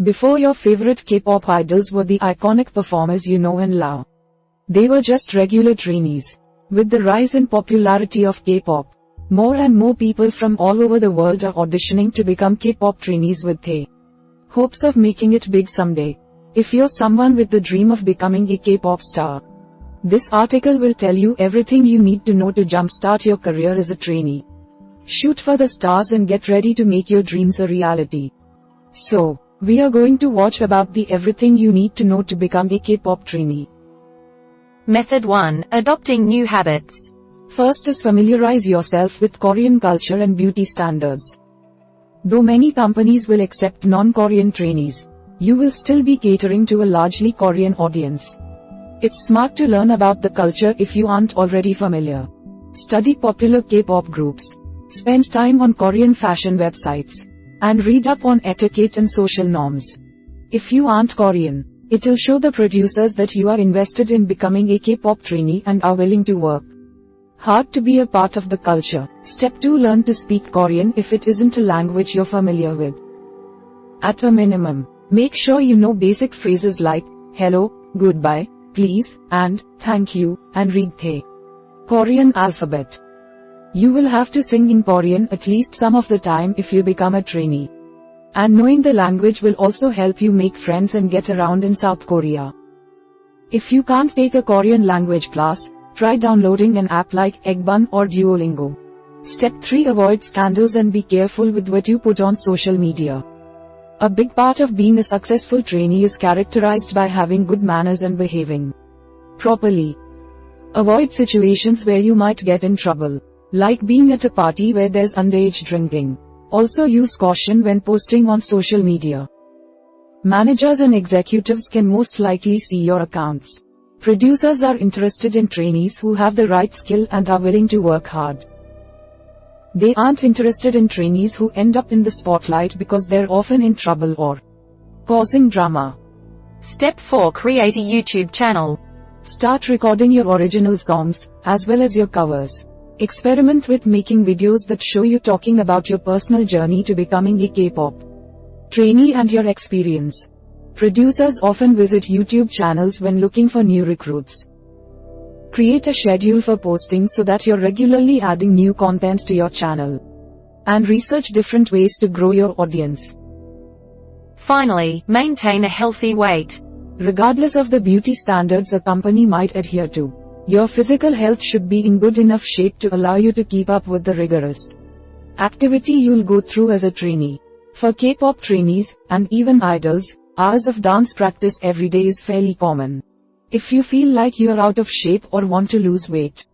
Before your favorite K-pop idols were the iconic performers you know and love. They were just regular trainees. With the rise in popularity of K-pop, more and more people from all over the world are auditioning to become K-pop trainees with the hopes of making it big someday. If you're someone with the dream of becoming a K-pop star, this article will tell you everything you need to know to jumpstart your career as a trainee. Shoot for the stars and get ready to make your dreams a reality. So, we are going to watch about the everything you need to know to become a K-pop trainee. Method 1. Adopting new habits. First is familiarize yourself with Korean culture and beauty standards. Though many companies will accept non-Korean trainees, you will still be catering to a largely Korean audience. It's smart to learn about the culture if you aren't already familiar. Study popular K-pop groups. Spend time on Korean fashion websites. And read up on etiquette and social norms. If you aren't Korean, it'll show the producers that you are invested in becoming a K-pop trainee and are willing to work hard to be a part of the culture. Step 2. Learn to speak Korean if it isn't a language you're familiar with. At a minimum, make sure you know basic phrases like hello, goodbye, please, and thank you, and read the Korean alphabet. You will have to sing in Korean at least some of the time if you become a trainee. And knowing the language will also help you make friends and get around in South Korea. If you can't take a Korean language class, try downloading an app like Eggbun or Duolingo. Step 3. Avoid scandals and be careful with what you put on social media. A big part of being a successful trainee is characterized by having good manners and behaving properly. Avoid situations where you might get in trouble, like being at a party where there's underage drinking. Also use caution when posting on social media. Managers and executives can most likely see your accounts. Producers are interested in trainees who have the right skill and are willing to work hard. They aren't interested in trainees who end up in the spotlight because they're often in trouble or causing drama. Step 4. Create a YouTube channel. Start recording your original songs, as well as your covers. Experiment with making videos that show you talking about your personal journey to becoming a K-pop trainee and your experience. Producers often visit YouTube channels when looking for new recruits. Create a schedule for posting so that you're regularly adding new content to your channel. And research different ways to grow your audience. Finally, maintain a healthy weight. Regardless of the beauty standards a company might adhere to, your physical health should be in good enough shape to allow you to keep up with the rigorous activity you'll go through as a trainee. For K-pop trainees, and even idols, hours of dance practice every day is fairly common. If you feel like you're out of shape or want to lose weight,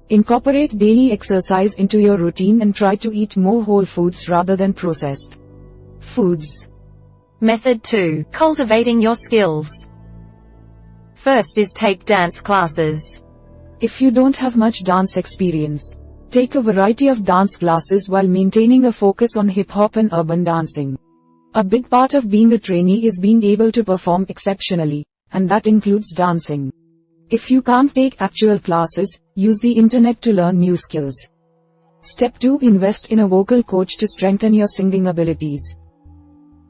incorporate daily exercise into your routine and try to eat more whole foods rather than processed foods. Method 2. Cultivating your skills. First is take dance classes. If you don't have much dance experience, take a variety of dance classes while maintaining a focus on hip-hop and urban dancing. A big part of being a trainee is being able to perform exceptionally, and that includes dancing. If you can't take actual classes, use the internet to learn new skills. Step 2. Invest in a vocal coach to strengthen your singing abilities.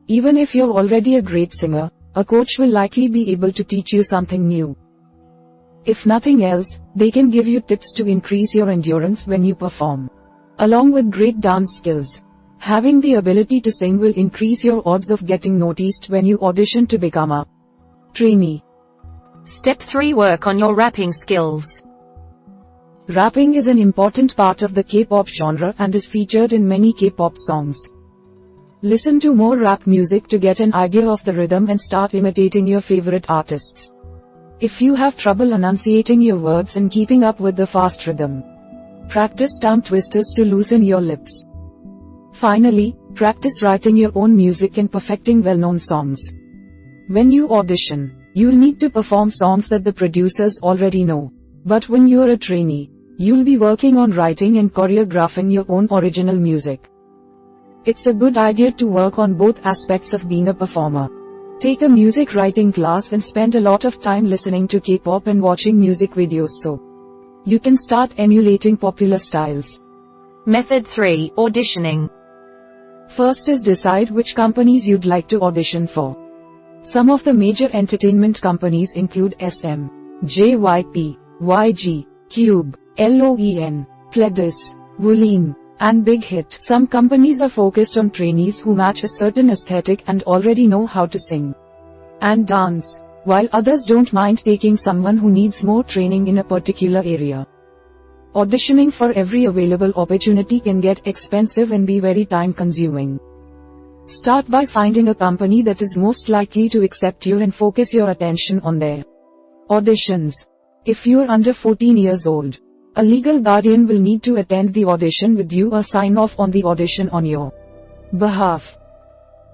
Even if you're already a great singer, a coach will likely be able to teach you something new. If nothing else, they can give you tips to increase your endurance when you perform. Along with great dance skills, having the ability to sing will increase your odds of getting noticed when you audition to become a trainee. Step 3. Work on your rapping skills. Rapping is an important part of the K-pop genre and is featured in many K-pop songs. Listen to more rap music to get an idea of the rhythm and start imitating your favorite artists. If you have trouble enunciating your words and keeping up with the fast rhythm, practice tongue twisters to loosen your lips. Finally, practice writing your own music and perfecting well-known songs. When you audition, you'll need to perform songs that the producers already know. But when you're a trainee, you'll be working on writing and choreographing your own original music. It's a good idea to work on both aspects of being a performer. Take a music writing class and spend a lot of time listening to K-pop and watching music videos so you can start emulating popular styles. Method 3. Auditioning. First is decide which companies you'd like to audition for. Some of the major entertainment companies include SM, JYP, YG, Cube, LOEN, Pledis, Woolleen, and Big Hit. Some companies are focused on trainees who match a certain aesthetic and already know how to sing and dance, while others don't mind taking someone who needs more training in a particular area. Auditioning for every available opportunity can get expensive and be very time-consuming. Start by finding a company that is most likely to accept you and focus your attention on their auditions. If you're under 14 years old, a legal guardian will need to attend the audition with you or sign off on the audition on your behalf.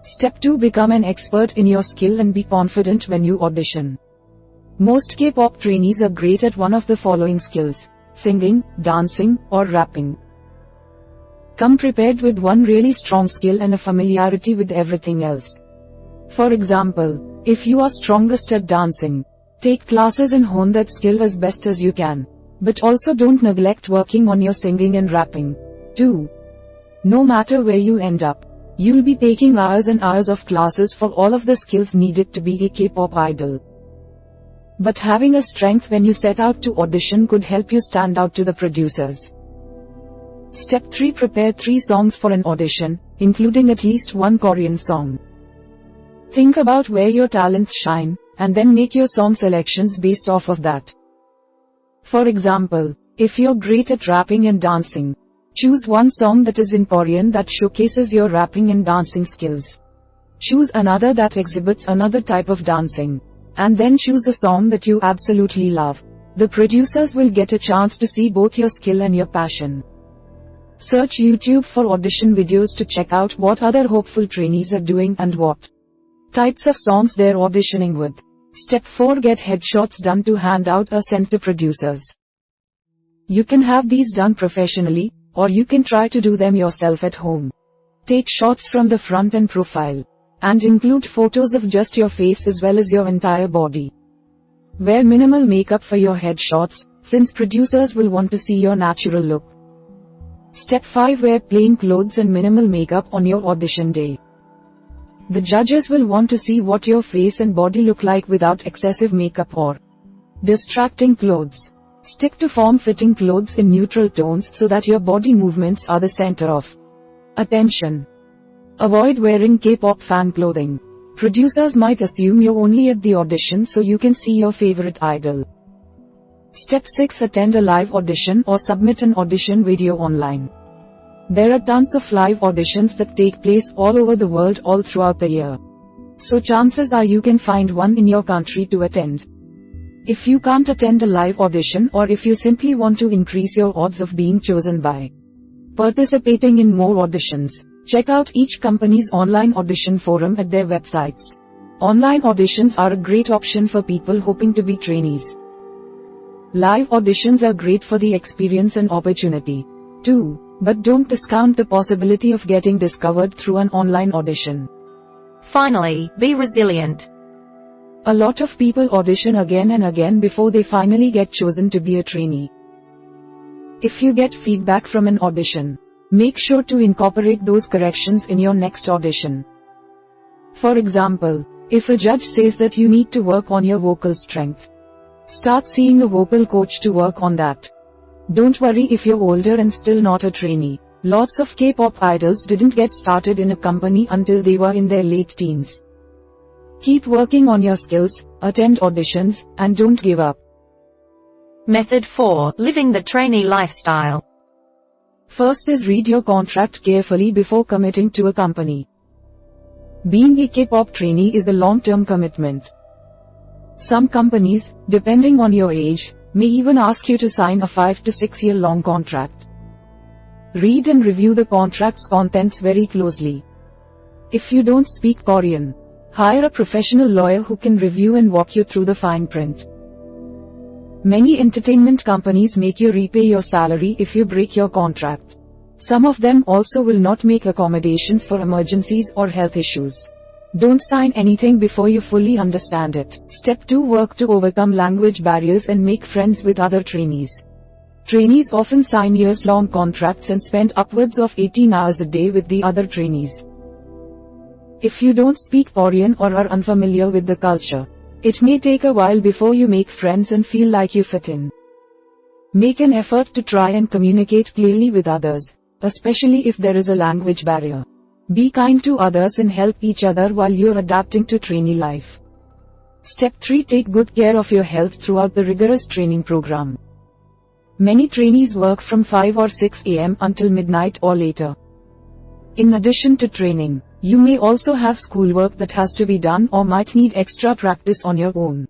Step 2. Become an expert in your skill and be confident when you audition. Most K-pop trainees are great at one of the following skills: singing, dancing, or rapping. Come prepared with one really strong skill and a familiarity with everything else. For example, if you are strongest at dancing, take classes and hone that skill as best as you can. But also don't neglect working on your singing and rapping, too. No matter where you end up, you'll be taking hours and hours of classes for all of the skills needed to be a K-pop idol. But having a strength when you set out to audition could help you stand out to the producers. Step 3. Prepare 3 songs for an audition, including at least one Korean song. Think about where your talents shine, and then make your song selections based off of that. For example, if you're great at rapping and dancing, choose one song that is in Korean that showcases your rapping and dancing skills. Choose another that exhibits another type of dancing. And then choose a song that you absolutely love. The producers will get a chance to see both your skill and your passion. Search YouTube for audition videos to check out what other hopeful trainees are doing and what types of songs they're auditioning with. Step 4. Get headshots done to hand out or send to producers. You can have these done professionally, or you can try to do them yourself at home. Take shots from the front and profile, and include photos of just your face as well as your entire body. Wear minimal makeup for your headshots, since producers will want to see your natural look. Step 5. Wear plain clothes and minimal makeup on your audition day. The judges will want to see what your face and body look like without excessive makeup or distracting clothes. Stick to form-fitting clothes in neutral tones so that your body movements are the center of attention. Avoid wearing K-pop fan clothing. Producers might assume you're only at the audition so you can see your favorite idol. Step 6. Attend a live audition or submit an audition video online. There are tons of live auditions that take place all over the world all throughout the year. So chances are you can find one in your country to attend. If you can't attend a live audition, or if you simply want to increase your odds of being chosen by participating in more auditions, check out each company's online audition forum at their websites. Online auditions are a great option for people hoping to be trainees. Live auditions are great for the experience and opportunity, too, but don't discount the possibility of getting discovered through an online audition. Finally, be resilient. A lot of people audition again and again before they finally get chosen to be a trainee. If you get feedback from an audition, make sure to incorporate those corrections in your next audition. For example, if a judge says that you need to work on your vocal strength, start seeing a vocal coach to work on that. Don't worry if you're older and still not a trainee. Lots of K-pop idols didn't get started in a company until they were in their late teens. Keep working on your skills, attend auditions, and don't give up. Method 4. Living the trainee lifestyle. First is read your contract carefully before committing to a company. Being a K-pop trainee is a long-term commitment. Some companies, depending on your age, may even ask you to sign a 5 to 6 year long contract. Read and review the contract's contents very closely. If you don't speak Korean, hire a professional lawyer who can review and walk you through the fine print. Many entertainment companies make you repay your salary if you break your contract. Some of them also will not make accommodations for emergencies or health issues. Don't sign anything before you fully understand it. Step 2. Work to overcome language barriers and make friends with other trainees. Trainees often sign years-long contracts and spend upwards of 18 hours a day with the other trainees. If you don't speak Korean or are unfamiliar with the culture, it may take a while before you make friends and feel like you fit in. Make an effort to try and communicate clearly with others, especially if there is a language barrier. Be kind to others and help each other while you're adapting to trainee life. Step 3. Take good care of your health throughout the rigorous training program. Many trainees work from 5 or 6 a.m. until midnight or later. In addition to training, you may also have schoolwork that has to be done or might need extra practice on your own.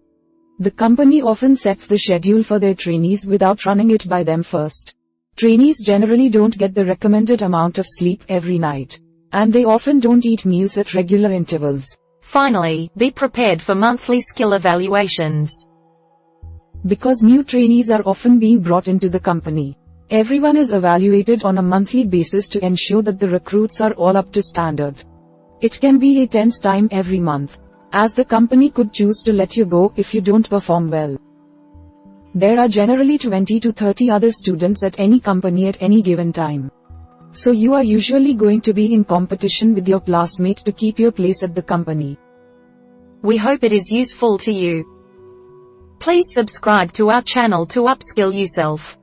The company often sets the schedule for their trainees without running it by them first. Trainees generally don't get the recommended amount of sleep every night, and they often don't eat meals at regular intervals. Finally, be prepared for monthly skill evaluations. Because new trainees are often being brought into the company, everyone is evaluated on a monthly basis to ensure that the recruits are all up to standard. It can be a tense time every month, as the company could choose to let you go if you don't perform well. There are generally 20 to 30 other students at any company at any given time. So you are usually going to be in competition with your classmate to keep your place at the company. We hope it is useful to you. Please subscribe to our channel to upskill yourself.